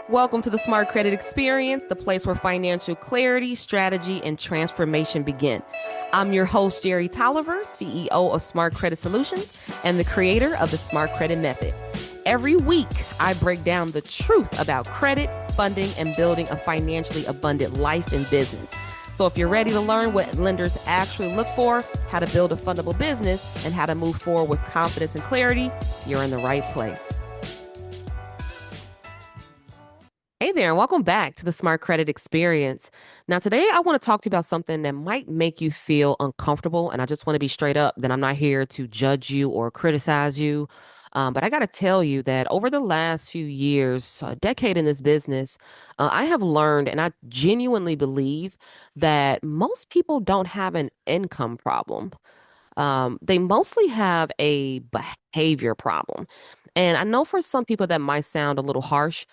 Welcome to the Smart Credit Experience, the place where financial clarity, strategy, and transformation begin. I'm your host, Jeri Tolliver, CEO of Smart Credit Solutions and the creator of the Smart Credit Method. Every week, I break down the truth about credit, funding, and building a financially abundant life and business. So if you're ready to learn what lenders actually look for, how to build a fundable business, and how to move forward with confidence and clarity, you're in the right place. Hey there, and welcome back to the Smart Credit Experience. Now, today I want to talk to you about something that might make you feel uncomfortable, and I just want to be straight up that I'm not here to judge you or criticize you. But I got to tell you that over the last few years, a decade in this business, I have learned, and I genuinely believe that most people don't have an income problem. They mostly have a behavior problem. And I know for some people that might sound a little harsh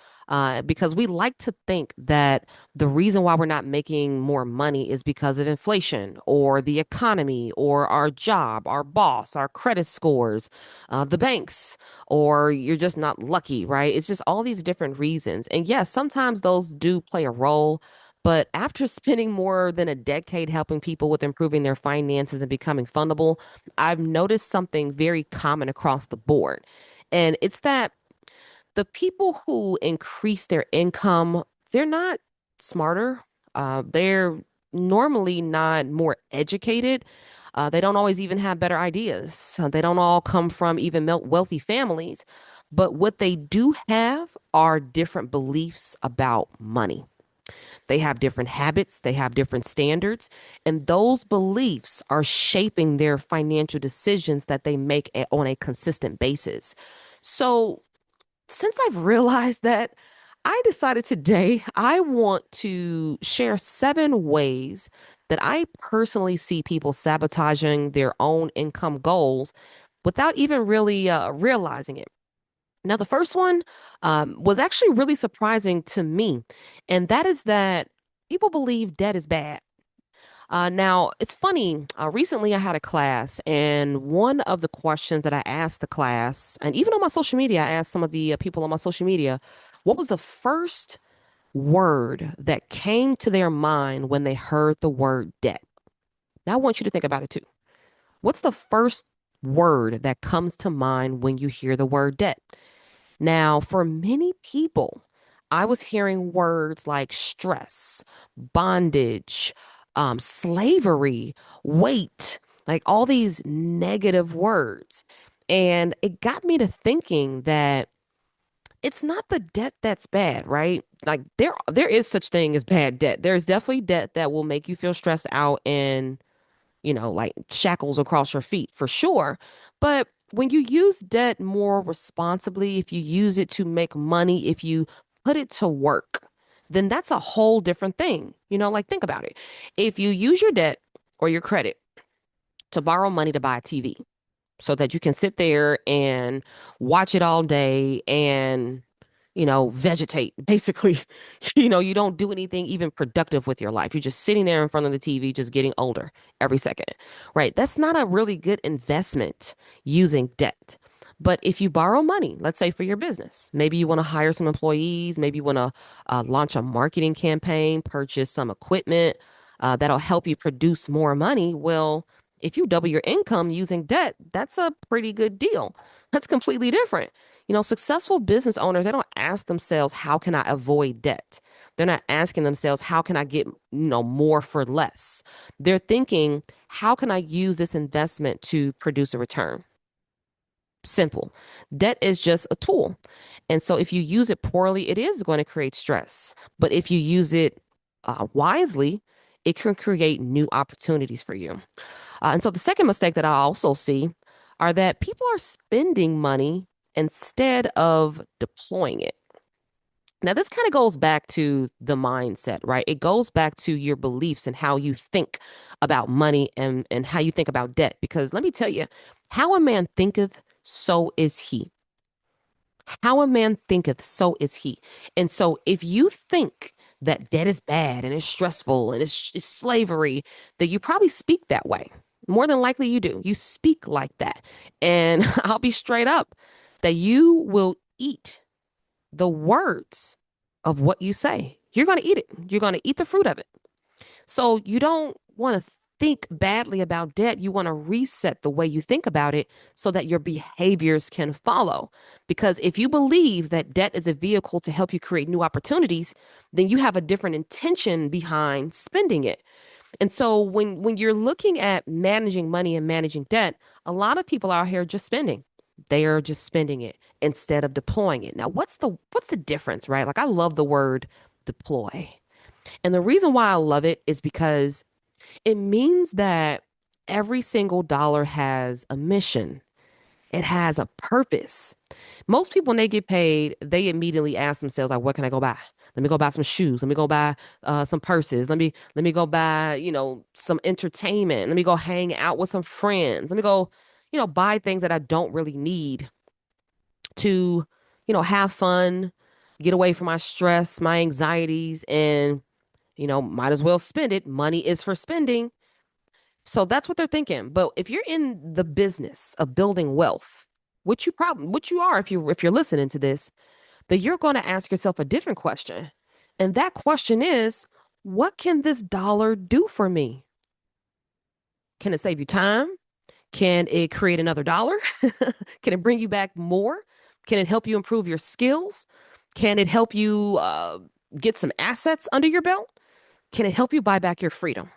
because we like to think that the reason why we're not making more money is because of inflation or the economy or our job, our boss, our credit scores, the banks, or you're just not lucky, right? It's just all these different reasons. And yes, sometimes those do play a role. But after spending more than a decade helping people with improving their finances and becoming fundable, I've noticed something very common across the board. And it's that the people who increase their income, they're not smarter. They're normally not more educated. They don't always even have better ideas. They don't all come from even wealthy families. But what they do have are different beliefs about money. They have different habits, they have different standards, and those beliefs are shaping their financial decisions that they make on a consistent basis. So, since I've realized that, I decided today I want to share 7 ways that I personally see people sabotaging their own income goals without even really realizing it. Now, the first one was actually really surprising to me, and that is that people believe debt is bad. Now, it's funny. Recently, I had a class, and one of the questions that I asked the class, and even on my social media, I asked some of the people on my social media, what was the first word that came to their mind when they heard the word debt? Now, I want you to think about it too. What's the first word that comes to mind when you hear the word debt? Now, for many people, I was hearing words like stress, bondage, slavery, weight, like all these negative words. And it got me to thinking that it's not the debt that's bad, right? Like there is such thing as bad debt. There's definitely debt that will make you feel stressed out and like shackles across your feet for sure. But when you use debt more responsibly, if you use it to make money, if you put it to work, then that's a whole different thing. Like think about it. If you use your debt or your credit to borrow money to buy a TV so that you can sit there and watch it all day and vegetate. Basically, you don't do anything even productive with your life. You're just sitting there in front of the TV, just getting older every second, right? That's not a really good investment using debt. But if you borrow money, let's say for your business, maybe you want to hire some employees, maybe you want to launch a marketing campaign, purchase some equipment that'll help you produce more money. Well, if you double your income using debt, that's a pretty good deal. That's completely different. Successful business owners, they don't ask themselves, how can I avoid debt? They're not asking themselves, how can I get, more for less? They're thinking, how can I use this investment to produce a return? Simple. Debt is just a tool. And so if you use it poorly, it is going to create stress. But if you use it wisely, it can create new opportunities for you. And so the second mistake that I also see are that people are spending money instead of deploying it. Now, this kind of goes back to the mindset, right? It goes back to your beliefs and how you think about money and how you think about debt. Because let me tell you, how a man thinketh, so is he. How a man thinketh, so is he. And so if you think that debt is bad and it's stressful and it's slavery, then you probably speak that way. More than likely you do. You speak like that. And I'll be straight up that you will eat the words of what you say. You're going to eat it. You're going to eat the fruit of it. So you don't want to think badly about debt. You want to reset the way you think about it so that your behaviors can follow. Because if you believe that debt is a vehicle to help you create new opportunities, then you have a different intention behind spending it. And so when you're looking at managing money and managing debt, a lot of people out here just spending. They are just spending it instead of deploying it. Now, what's the difference, right? Like I love the word deploy. And the reason why I love it is because it means that every single dollar has a mission. It has a purpose. Most people, when they get paid, they immediately ask themselves, like, what can I go buy? Let me go buy some shoes. Let me go buy some purses. Let me go buy, some entertainment. Let me go hang out with some friends. Let me go, buy things that I don't really need to, have fun, get away from my stress, my anxieties, and, might as well spend it. Money is for spending. So that's what they're thinking. But if you're in the business of building wealth, which you are if you're listening to this, then you're going to ask yourself a different question. And that question is, what can this dollar do for me? Can it save you time? Can it create another dollar? Can it bring you back more? Can it help you improve your skills? Can it help you get some assets under your belt? Can it help you buy back your freedom?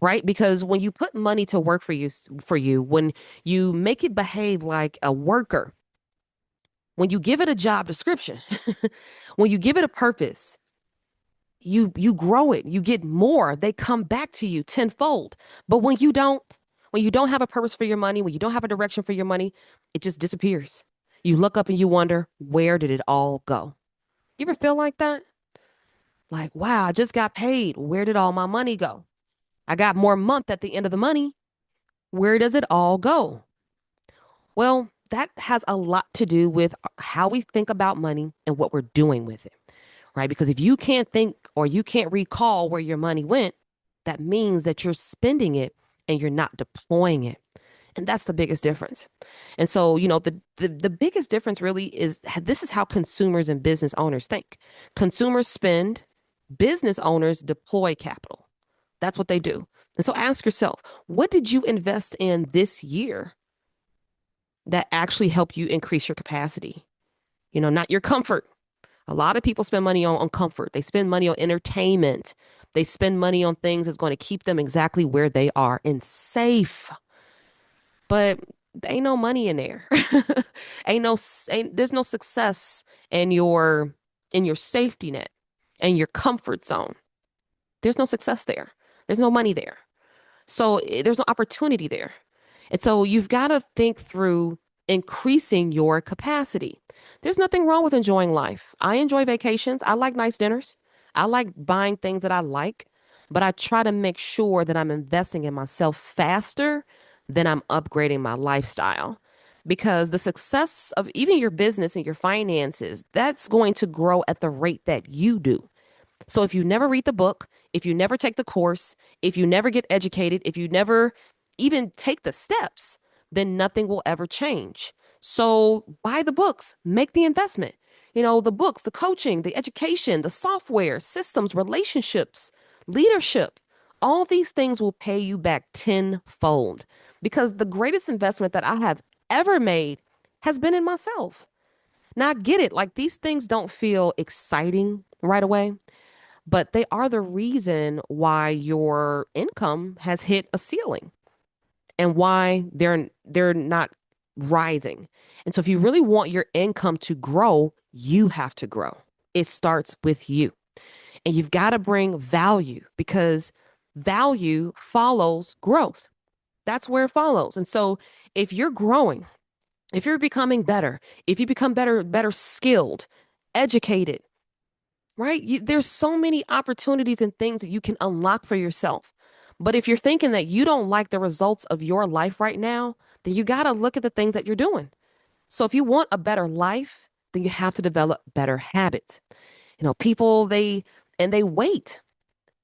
Right? Because when you put money to work for you, when you make it behave like a worker, when you give it a job description, when you give it a purpose, you grow it, you get more, they come back to you tenfold. But when you don't have a purpose for your money, when you don't have a direction for your money, it just disappears. You look up and you wonder, where did it all go? You ever feel like that? Like, wow, I just got paid. Where did all my money go? I got more month at the end of the money. Where does it all go? Well, that has a lot to do with how we think about money and what we're doing with it, right? Because if you can't think or you can't recall where your money went, that means that you're spending it and you're not deploying it. And that's the biggest difference. And so, the biggest difference really is this is how consumers and business owners think. Consumers spend, business owners deploy capital. That's what they do. And so ask yourself, what did you invest in this year that actually help you increase your capacity? Not your comfort. A lot of people spend money on comfort. They spend money on entertainment. They spend money on things that's going to keep them exactly where they are and safe. But there ain't no money in there. There's no success in your safety net and your comfort zone. There's no success there. There's no money there. So there's no opportunity there. And so you've got to think through increasing your capacity. There's nothing wrong with enjoying life. I enjoy vacations. I like nice dinners. I like buying things that I like, but I try to make sure that I'm investing in myself faster than I'm upgrading my lifestyle. Because the success of even your business and your finances, that's going to grow at the rate that you do. So if you never read the book, if you never take the course, if you never get educated, if you never even take the steps, then nothing will ever change. So buy the books, make the investment. The books, the coaching, the education, the software, systems, relationships, leadership, all these things will pay you back tenfold because the greatest investment that I have ever made has been in myself. Now I get it. Like these things don't feel exciting right away, but they are the reason why your income has hit a ceiling and why they're not rising. And so if you really want your income to grow, you have to grow. It starts with you. And you've got to bring value because value follows growth. That's where it follows. And so if you're growing, if you're becoming better, if you become better skilled, educated, right? There's so many opportunities and things that you can unlock for yourself. But if you're thinking that you don't like the results of your life right now, then you got to look at the things that you're doing. So if you want a better life, then you have to develop better habits. People, they wait.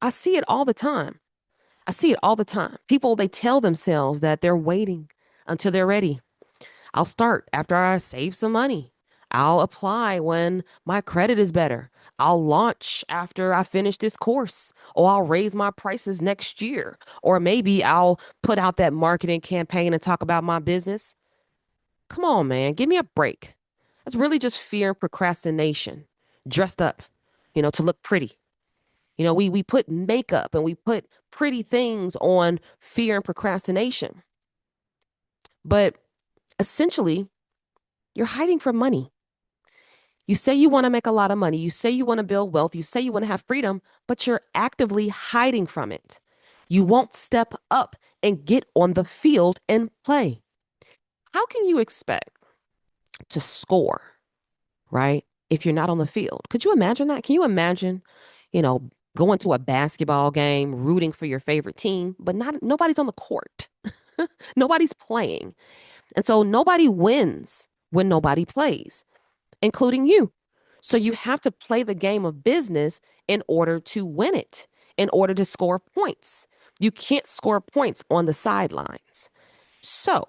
I see it all the time. I see it all the time. People, they tell themselves that they're waiting until they're ready. I'll start after I save some money. I'll apply when my credit is better. I'll launch after I finish this course, or I'll raise my prices next year, or maybe I'll put out that marketing campaign and talk about my business. Come on, man, give me a break. That's really just fear and procrastination dressed up, to look pretty. We put makeup and we put pretty things on fear and procrastination. But essentially, you're hiding from money. You say you want to make a lot of money. You say you want to build wealth. You say you want to have freedom, but you're actively hiding from it. You won't step up and get on the field and play. How can you expect to score, right? If you're not on the field? Could you imagine that? Can you imagine, you know, going to a basketball game, rooting for your favorite team, but nobody's on the court. Nobody's playing. And so nobody wins when nobody plays, including you. So you have to play the game of business in order to win it, in order to score points. You can't score points on the sidelines. So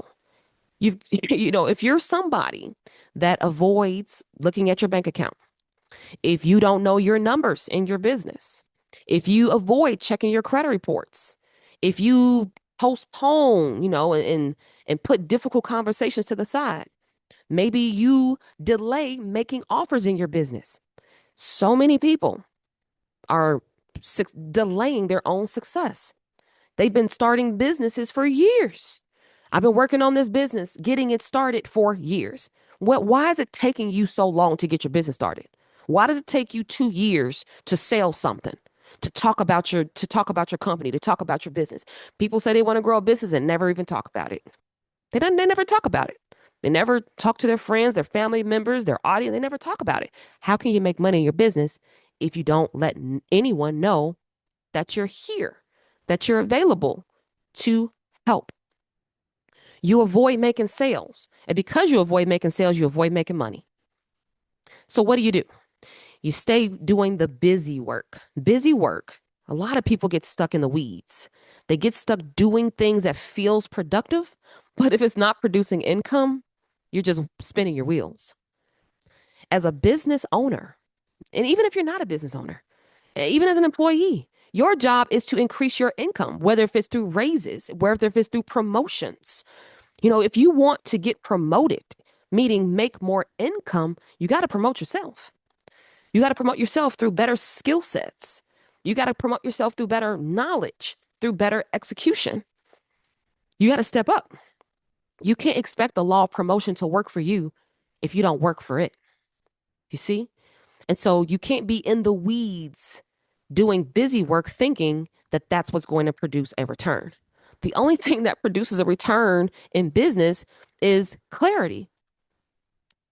you've, if you're somebody that avoids looking at your bank account, if you don't know your numbers in your business, if you avoid checking your credit reports, if you postpone, and put difficult conversations to the side, maybe you delay making offers in your business. So many people are delaying their own success. They've been starting businesses for years. I've been working on this business, getting it started for years. Why is it taking you so long to get your business started? Why does it take you 2 years to sell something, to talk about your company, to talk about your business? People say they want to grow a business and never even talk about it. They never talk about it. They never talk to their friends, their family members, their audience. They never talk about it. How can you make money in your business if you don't let anyone know that you're here, that you're available to help? You avoid making sales. And because you avoid making sales, you avoid making money. So what do? You stay doing the busy work. Busy work. A lot of people get stuck in the weeds. They get stuck doing things that feels productive, but if it's not producing income, you're just spinning your wheels. As a business owner, and even if you're not a business owner, even as an employee, your job is to increase your income, whether if it's through raises, whether if it's through promotions. If you want to get promoted, meaning make more income, you got to promote yourself. You got to promote yourself through better skill sets. You got to promote yourself through better knowledge, through better execution. You got to step up. You can't expect the law of promotion to work for you if you don't work for it. You see? And so you can't be in the weeds doing busy work thinking that that's what's going to produce a return. The only thing that produces a return in business is clarity.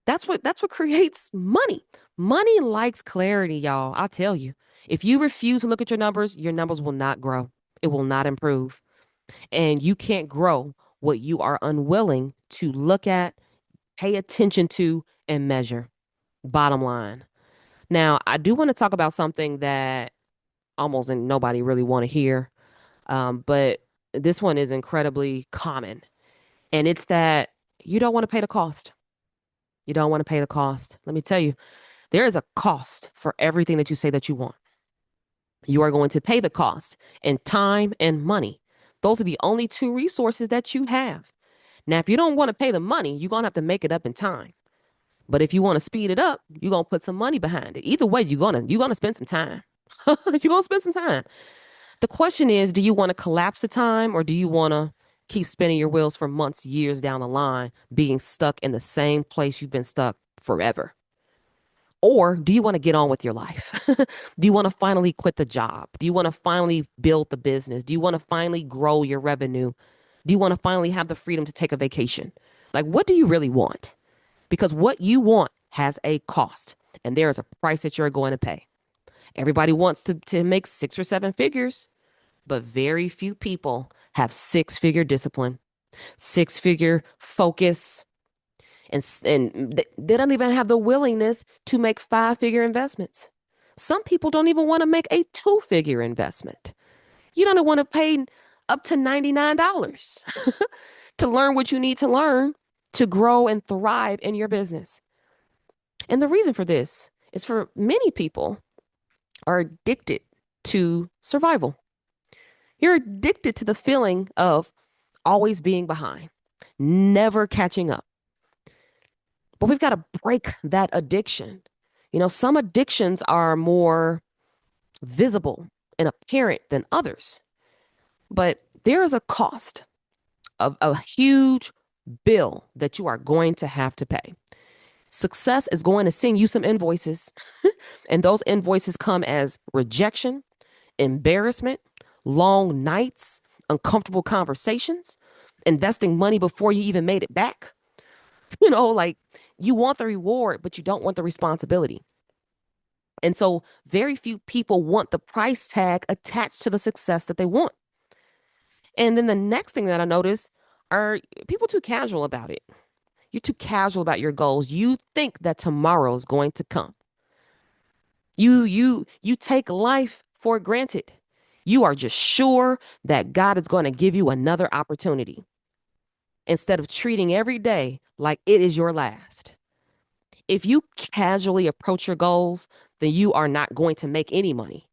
That's what creates money. Money likes clarity, y'all. I'll tell you. If you refuse to look at your numbers will not grow. It will not improve. And you can't grow what you are unwilling to look at, pay attention to, and measure. Bottom line. Now, I do want to talk about something that almost nobody really want to hear, but this one is incredibly common, and it's that you don't want to pay the cost. You don't want to pay the cost. Let me tell you, there is a cost for everything that you say that you want. You are going to pay the cost in time and money. Those are the only two resources that you have. Now, if you don't want to pay the money, you're going to have to make it up in time. But if you want to speed it up, you're going to put some money behind it. Either way, you're going to spend some time. You're going to spend some time. The question is, do you want to collapse the time, or do you want to keep spinning your wheels for months, years down the line, being stuck in the same place you've been stuck forever? Or do you want to get on with your life? Do you want to finally quit the job? Do you want to finally build the business? Do you want to finally grow your revenue? Do you want to finally have the freedom to take a vacation? Like, what do you really want? Because what you want has a cost, and there is a price that you're going to pay. Everybody wants to make 6 or 7 figures, but very few people have 6 figure discipline, 6 figure focus, and they don't even have the willingness to make 5 figure investments. Some people don't even want to make a 2 figure investment. You don't want to pay up to $99 to learn what you need to learn to grow and thrive in your business. And the reason for this is for many people are addicted to survival. You're addicted to the feeling of always being behind, never catching up. But we've got to break that addiction. Some addictions are more visible and apparent than others, but there is a cost of a huge bill that you are going to have to pay. Success is going to send you some invoices, and those invoices come as rejection, embarrassment, long nights, uncomfortable conversations, investing money before you even made it back. Like you want the reward, but you don't want the responsibility. And so, very few people want the price tag attached to the success that they want. And then the next thing that I notice are people too casual about it. You're too casual about your goals. You think that tomorrow's going to come. You take life for granted. You are just sure that God is going to give you another opportunity instead of treating every day like it is your last. If you casually approach your goals, then you are not going to make any money.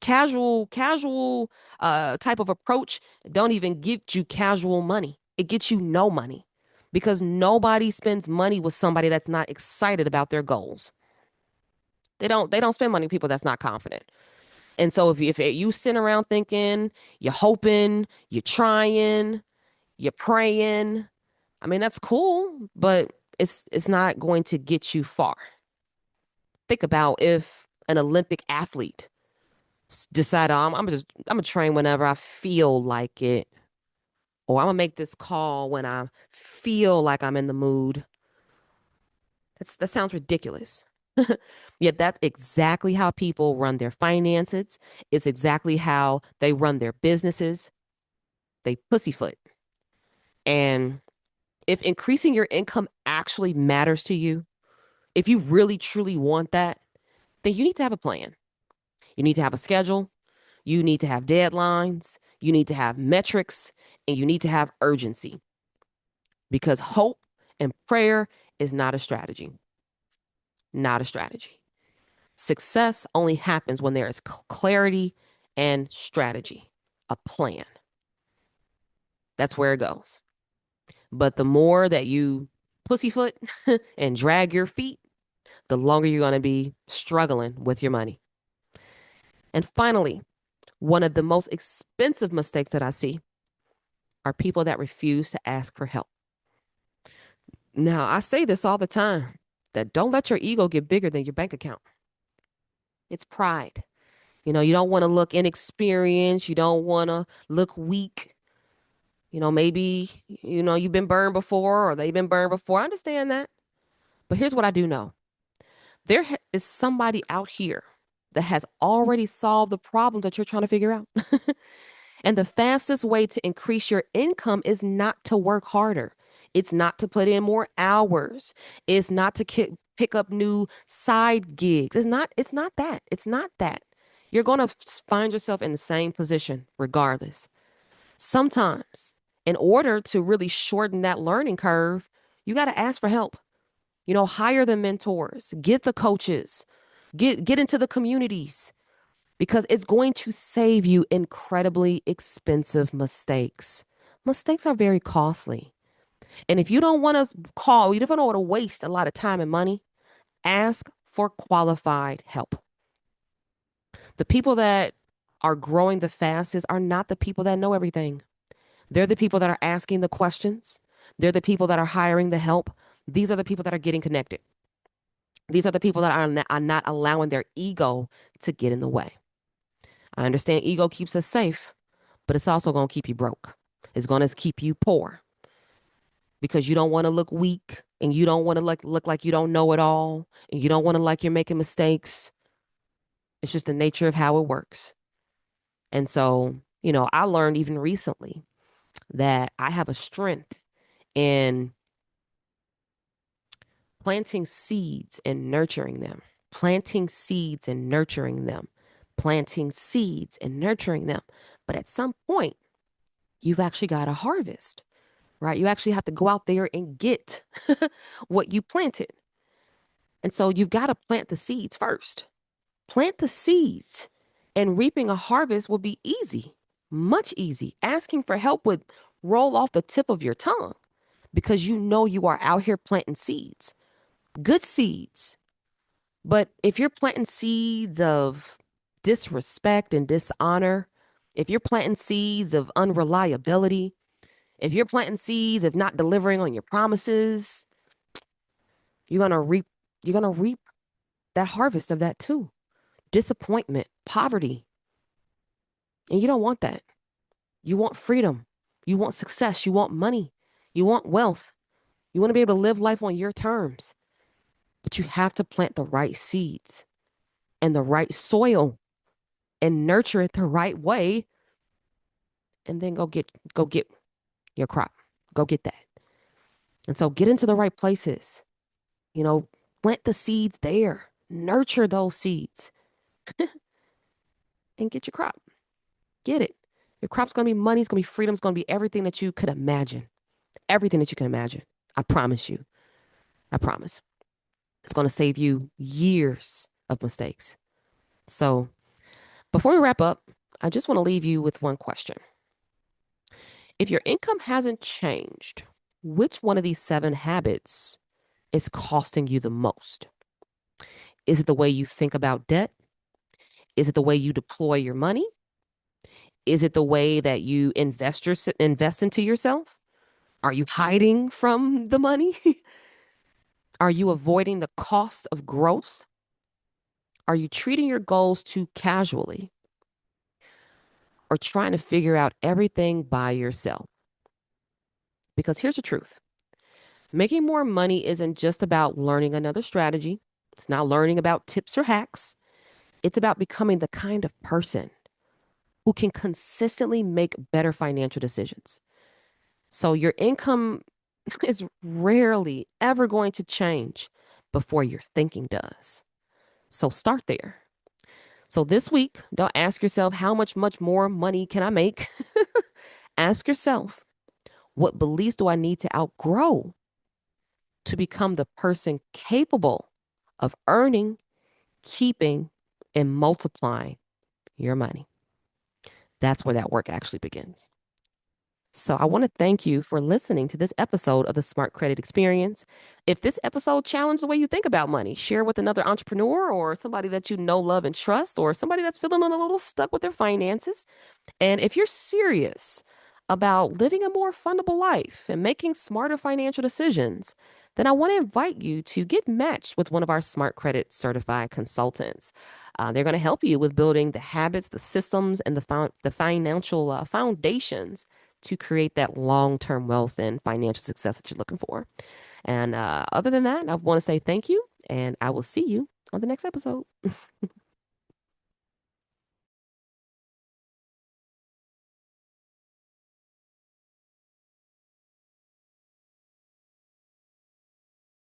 Casual type of approach don't even get you casual money. It gets you no money because nobody spends money with somebody that's not excited about their goals. They don't spend money with people that's not confident. And so if you sit around thinking, you're hoping, you're trying, you're praying, I mean that's cool, but it's not going to get you far. Think about if an Olympic athlete decide I'm gonna train whenever I feel like it, or I'm gonna make this call when I feel like I'm in the mood. That sounds ridiculous. Yet that's exactly how people run their finances. It's exactly how they run their businesses. They pussyfoot. And if increasing your income actually matters to you, if you really truly want that, then you need to have a plan. You need to have a schedule. You need to have deadlines. You need to have metrics and you need to have urgency because hope and prayer is not a strategy. Not a strategy. Success only happens when there is clarity and strategy, a plan. That's where it goes. But the more that you pussyfoot and drag your feet, the longer you're going to be struggling with your money. And finally, one of the most expensive mistakes that I see are people that refuse to ask for help. Now, I say this all the time that don't let your ego get bigger than your bank account. It's pride. You don't want to look inexperienced. You don't want to look weak. Maybe, you've been burned before or they've been burned before. I understand that. But here's what I do know is somebody out here that has already solved the problems that you're trying to figure out. And the fastest way to increase your income is not to work harder. It's not to put in more hours. It's not to pick up new side gigs. It's not that. It's not that. You're going to find yourself in the same position regardless. Sometimes, in order to really shorten that learning curve, you got to ask for help. Hire the mentors, get the coaches, get into the communities because it's going to save you incredibly expensive mistakes. Mistakes are very costly. And if you don't want to you don't want to waste a lot of time and money, ask for qualified help. The people that are growing the fastest are not the people that know everything. They're the people that are asking the questions. They're the people that are hiring the help. These are the people that are getting connected. These are the people that are not allowing their ego to get in the way. I understand ego keeps us safe, but it's also going to keep you broke. It's going to keep you poor because you don't want to look weak and you don't want to look like you don't know it all and you don't want to like you're making mistakes. It's just the nature of how it works. And so, I learned even recently that I have a strength in planting seeds and nurturing them, planting seeds and nurturing them, planting seeds and nurturing them. But at some point, you've actually got to harvest, right? You actually have to go out there and get what you planted. And so you've got to plant the seeds first. Plant the seeds, and reaping a harvest will be easy, much easy. Asking for help would roll off the tip of your tongue because you know you are out here planting seeds, good seeds. But if you're planting seeds of disrespect and dishonor, if you're planting seeds of unreliability, if you're planting seeds of not delivering on your promises, you're going to reap that harvest of that too. Disappointment, poverty. And you don't want that. You want freedom. You want success. You want money. You want wealth. You want to be able to live life on your terms. But you have to plant the right seeds and the right soil and nurture it the right way, and then go get your crop. Go get that. And so get into the right places. You know, plant the seeds there. Nurture those seeds and get your crop. Get it. Your crop's going to be money. It's going to be freedom. It's going to be everything that you could imagine. Everything that you can imagine. I promise you. I promise. It's going to save you years of mistakes. So before we wrap up, I just want to leave you with one question. If your income hasn't changed, which one of these seven habits is costing you the most? Is it the way you think about debt? Is it the way you deploy your money? Is it the way that you invest into yourself? Are you hiding from the money? Are you avoiding the cost of growth? Are you treating your goals too casually or trying to figure out everything by yourself? Because here's the truth. Making more money isn't just about learning another strategy. It's not learning about tips or hacks. It's about becoming the kind of person who can consistently make better financial decisions. So your income is rarely ever going to change before your thinking does. So start there. So this week, don't ask yourself much more money can I make? Ask yourself, what beliefs do I need to outgrow to become the person capable of earning, keeping, and multiplying your money? That's where that work actually begins. So I want to thank you for listening to this episode of the Smart Credit Experience. If this episode challenged the way you think about money, share with another entrepreneur or somebody that you know, love, and trust, or somebody that's feeling a little stuck with their finances. And if you're serious about living a more fundable life and making smarter financial decisions, then I want to invite you to get matched with one of our Smart Credit certified consultants. They're going to help you with building the habits, the systems, and the financial foundations to create that long-term wealth and financial success that you're looking for. And other than that, I want to say thank you, and I will see you on the next episode.